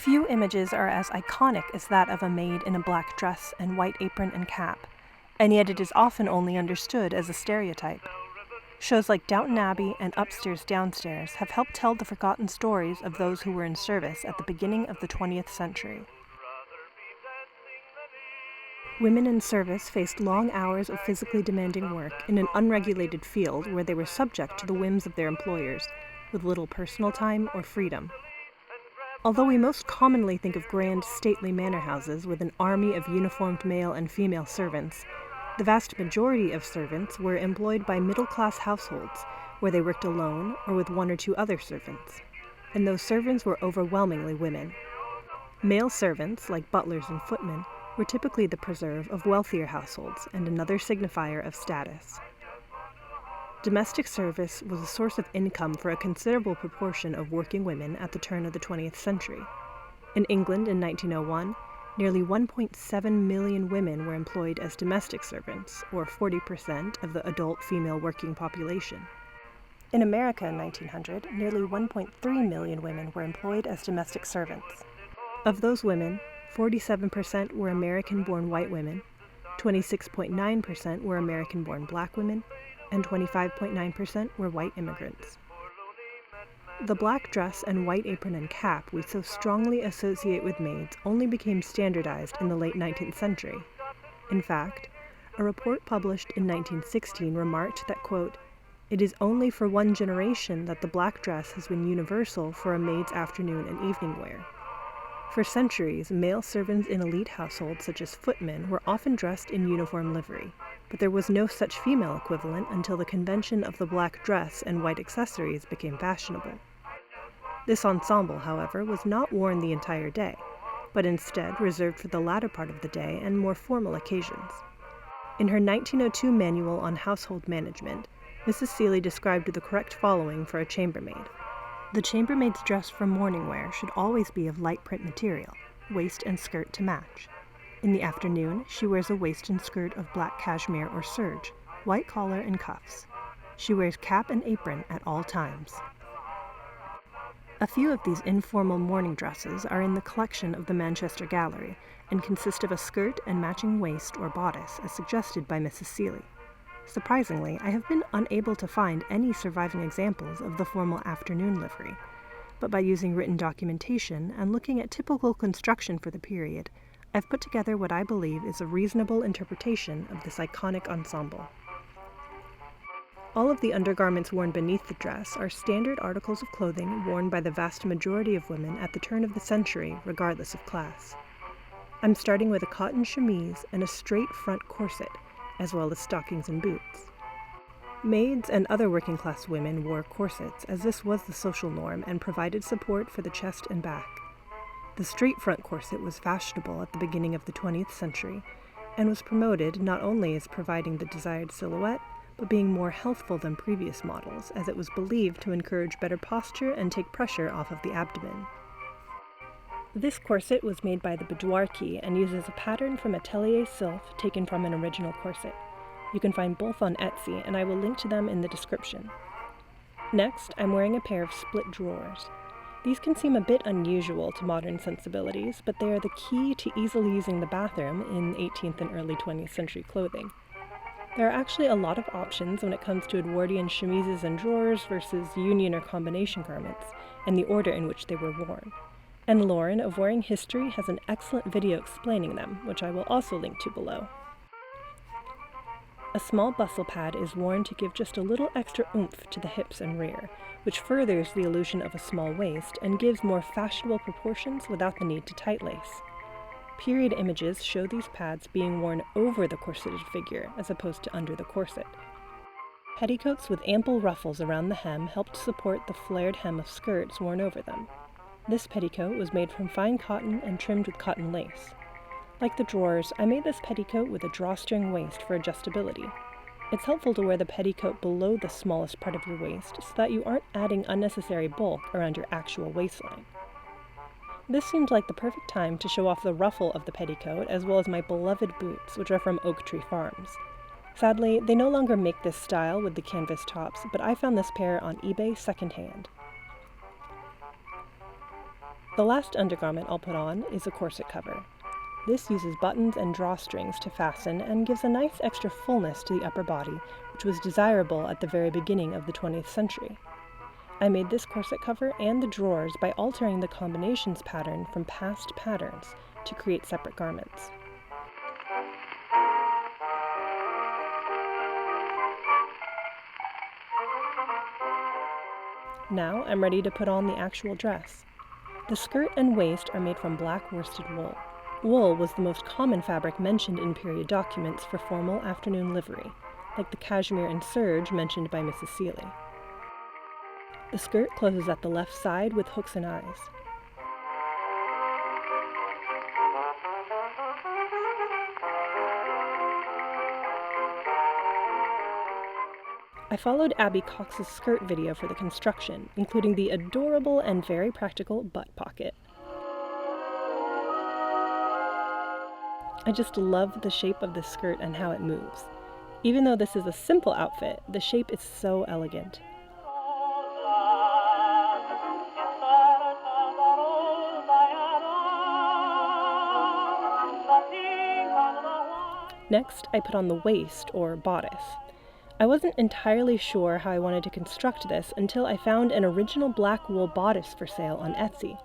Few images are as iconic as that of a maid in a black dress and white apron and cap, and yet it is often only understood as a stereotype. Shows like Downton Abbey and Upstairs Downstairs have helped tell the forgotten stories of those who were in service at the beginning of the 20th century. Women in service faced long hours of physically demanding work in an unregulated field where they were subject to the whims of their employers, with little personal time or freedom. Although we most commonly think of grand, stately manor houses with an army of uniformed male and female servants, the vast majority of servants were employed by middle-class households, where they worked alone or with one or two other servants, and those servants were overwhelmingly women. Male servants, like butlers and footmen, were typically the preserve of wealthier households and another signifier of status. Domestic service was a source of income for a considerable proportion of working women at the turn of the 20th century. In England in 1901, nearly 1.7 million women were employed as domestic servants, or 40% of the adult female working population. In America in 1900, nearly 1.3 million women were employed as domestic servants. Of those women, 47% were American-born white women, 26.9% were American-born black women, and 25.9% were white immigrants. The black dress and white apron and cap we so strongly associate with maids only became standardized in the late 19th century. In fact, a report published in 1916 remarked that, quote, "It is only for one generation that the black dress has been universal for a maid's afternoon and evening wear." For centuries, male servants in elite households such as footmen were often dressed in uniform livery, but there was no such female equivalent until the convention of the black dress and white accessories became fashionable. This ensemble, however, was not worn the entire day, but instead reserved for the latter part of the day and more formal occasions. In her 1902 Manual on Household Management, Mrs. Seeley described the correct following for a chambermaid. The chambermaid's dress for morning wear should always be of light print material, waist and skirt to match. In the afternoon, she wears a waist and skirt of black cashmere or serge, white collar and cuffs. She wears cap and apron at all times. A few of these informal morning dresses are in the collection of the Manchester Gallery and consist of a skirt and matching waist or bodice as suggested by Mrs. Seeley. Surprisingly, I have been unable to find any surviving examples of the formal afternoon livery, but by using written documentation and looking at typical construction for the period, I've put together what I believe is a reasonable interpretation of this iconic ensemble. All of the undergarments worn beneath the dress are standard articles of clothing worn by the vast majority of women at the turn of the century, regardless of class. I'm starting with a cotton chemise and a straight front corset, as well as stockings and boots. Maids and other working-class women wore corsets, as this was the social norm and provided support for the chest and back. The straight front corset was fashionable at the beginning of the 20th century, and was promoted not only as providing the desired silhouette, but being more healthful than previous models, as it was believed to encourage better posture and take pressure off of the abdomen. This corset was made by the boudoir key and uses a pattern from atelier silk taken from an original corset. You can find both on Etsy, and I will link to them in the description. Next, I'm wearing a pair of split drawers. These can seem a bit unusual to modern sensibilities, but they are the key to easily using the bathroom in 18th and early 20th century clothing. There are actually a lot of options when it comes to Edwardian chemises and drawers versus union or combination garments, and the order in which they were worn. And Lauren of Wearing History has an excellent video explaining them, which I will also link to below. A small bustle pad is worn to give just a little extra oomph to the hips and rear, which furthers the illusion of a small waist and gives more fashionable proportions without the need to tight lace. Period images show these pads being worn over the corseted figure as opposed to under the corset. Petticoats with ample ruffles around the hem helped support the flared hem of skirts worn over them. This petticoat was made from fine cotton and trimmed with cotton lace. Like the drawers, I made this petticoat with a drawstring waist for adjustability. It's helpful to wear the petticoat below the smallest part of your waist so that you aren't adding unnecessary bulk around your actual waistline. This seemed like the perfect time to show off the ruffle of the petticoat as well as my beloved boots, which are from Oak Tree Farms. Sadly, they no longer make this style with the canvas tops, but I found this pair on eBay secondhand. The last undergarment I'll put on is a corset cover. This uses buttons and drawstrings to fasten and gives a nice extra fullness to the upper body, which was desirable at the very beginning of the 20th century. I made this corset cover and the drawers by altering the combinations pattern from past patterns to create separate garments. Now I'm ready to put on the actual dress. The skirt and waist are made from black worsted wool. Wool was the most common fabric mentioned in period documents for formal afternoon livery, like the cashmere and serge mentioned by Mrs. Seeley. The skirt closes at the left side with hooks and eyes. I followed Abby Cox's skirt video for the construction, including the adorable and very practical butt pocket. I just love the shape of this skirt and how it moves. Even though this is a simple outfit, the shape is so elegant. Next, I put on the waist, or bodice. I wasn't entirely sure how I wanted to construct this until I found an original black wool bodice for sale on Etsy.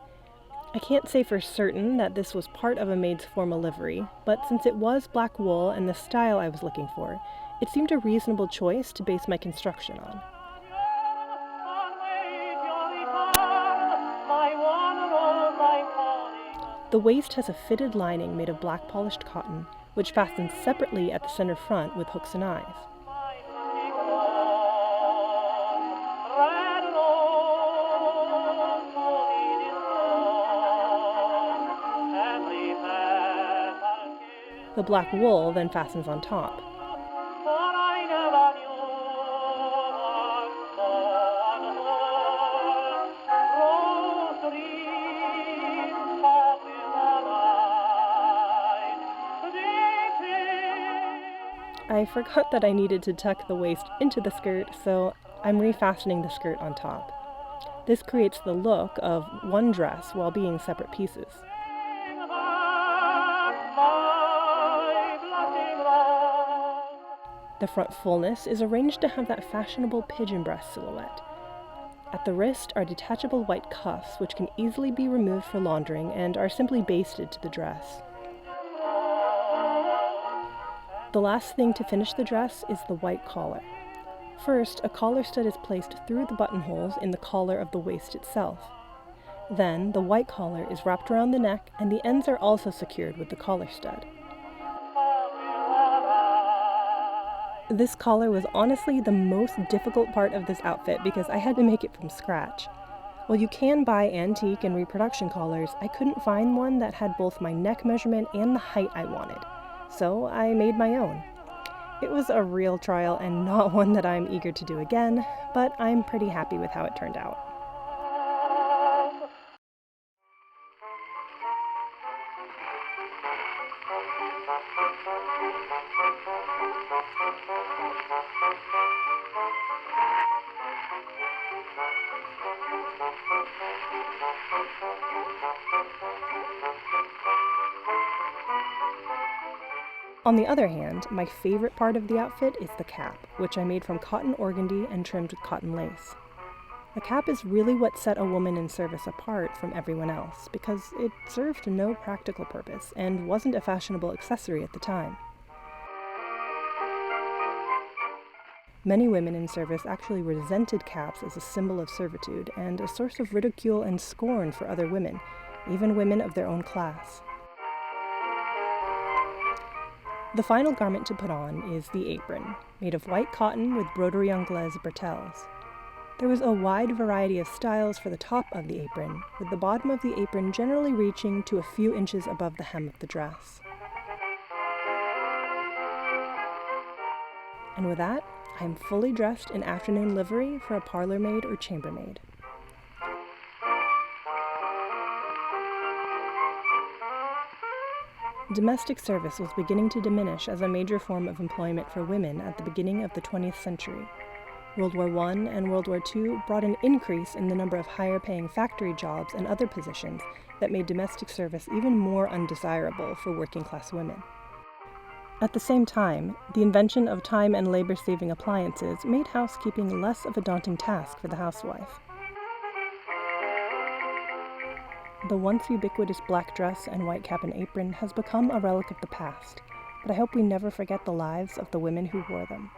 I can't say for certain that this was part of a maid's formal livery, but since it was black wool and the style I was looking for, it seemed a reasonable choice to base my construction on. The waist has a fitted lining made of black polished cotton, which fastens separately at the center front with hooks and eyes. The black wool then fastens on top. I forgot that I needed to tuck the waist into the skirt, so I'm refastening the skirt on top. This creates the look of one dress while being separate pieces. The front fullness is arranged to have that fashionable pigeon breast silhouette. At the wrist are detachable white cuffs, which can easily be removed for laundering and are simply basted to the dress. The last thing to finish the dress is the white collar. First, a collar stud is placed through the buttonholes in the collar of the waist itself. Then, the white collar is wrapped around the neck, and the ends are also secured with the collar stud. This collar was honestly the most difficult part of this outfit because I had to make it from scratch. While you can buy antique and reproduction collars, I couldn't find one that had both my neck measurement and the height I wanted, so I made my own. It was a real trial and not one that I'm eager to do again, but I'm pretty happy with how it turned out. On the other hand, my favorite part of the outfit is the cap, which I made from cotton organdy and trimmed with cotton lace. The cap is really what set a woman in service apart from everyone else, because it served no practical purpose and wasn't a fashionable accessory at the time. Many women in service actually resented caps as a symbol of servitude and a source of ridicule and scorn for other women, even women of their own class. The final garment to put on is the apron, made of white cotton with broderie anglaise bretelles. There was a wide variety of styles for the top of the apron, with the bottom of the apron generally reaching to a few inches above the hem of the dress. And with that, I am fully dressed in afternoon livery for a parlor maid or chambermaid. Domestic service was beginning to diminish as a major form of employment for women at the beginning of the 20th century. World War I and World War II brought an increase in the number of higher-paying factory jobs and other positions that made domestic service even more undesirable for working-class women. At the same time, the invention of time and labor-saving appliances made housekeeping less of a daunting task for the housewife. The once ubiquitous black dress and white cap and apron has become a relic of the past, but I hope we never forget the lives of the women who wore them.